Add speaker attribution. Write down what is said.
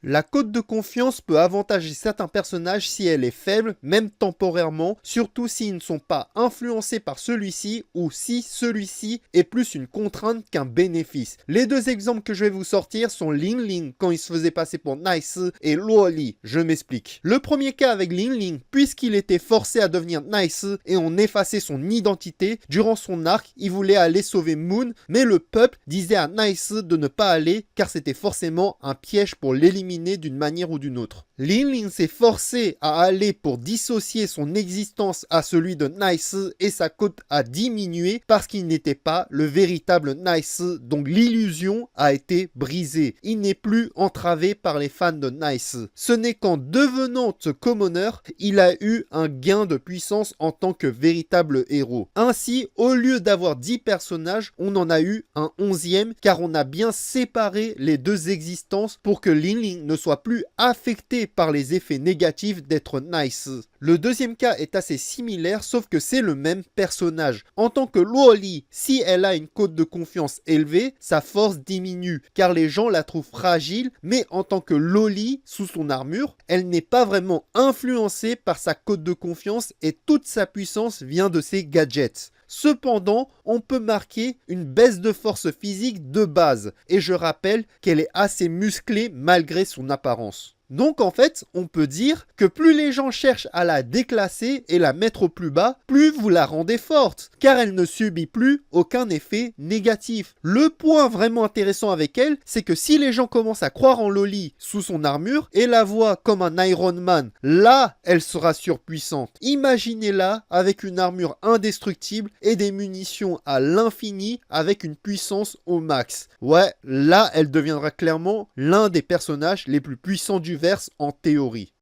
Speaker 1: La cote de confiance peut avantager certains personnages si elle est faible, même temporairement, surtout s'ils ne sont pas influencés par celui-ci ou si celui-ci est plus une contrainte qu'un bénéfice. Les deux exemples que je vais vous sortir sont Ling Ling quand il se faisait passer pour Nice et Luo Li. Je m'explique. Le premier cas avec Ling Ling, puisqu'il était forcé à devenir Nice et on effaçait son identité, durant son arc, il voulait aller sauver Moon, mais le peuple disait à Nice de ne pas aller car c'était forcément un piège pour l'éliminer d'une manière ou d'une autre. Ling Ling s'est forcé à aller pour dissocier son existence à celui de Nice et sa cote a diminué parce qu'il n'était pas le véritable Nice, donc l'illusion a été brisée. Il n'est plus entravé par les fans de Nice. Ce n'est qu'en devenant ce commoner, il a eu un gain de puissance en tant que véritable héros. Ainsi, au lieu d'avoir 10 personnages, on en a eu un 11e car on a bien séparé les deux existences pour que Ling Ling ne soit plus affecté par les effets négatifs d'être Nice. Le deuxième cas est assez similaire, sauf que c'est le même personnage. En tant que Luo Li, si elle a une cote de confiance élevée, sa force diminue, car les gens la trouvent fragile, mais en tant que Loli, sous son armure, elle n'est pas vraiment influencée par sa cote de confiance et toute sa puissance vient de ses gadgets. Cependant, on peut marquer une baisse de force physique de base, et je rappelle qu'elle est assez musclée malgré son apparence. Donc en fait, on peut dire que plus les gens cherchent à la déclasser et la mettre au plus bas, plus vous la rendez forte, car elle ne subit plus aucun effet négatif. Le point vraiment intéressant avec elle, c'est que si les gens commencent à croire en Loli sous son armure et la voient comme un Iron Man, là, elle sera surpuissante. Imaginez-la avec une armure indestructible et des munitions à l'infini avec une puissance au max. Ouais, là, elle deviendra clairement l'un des personnages les plus puissants du verse en théorie.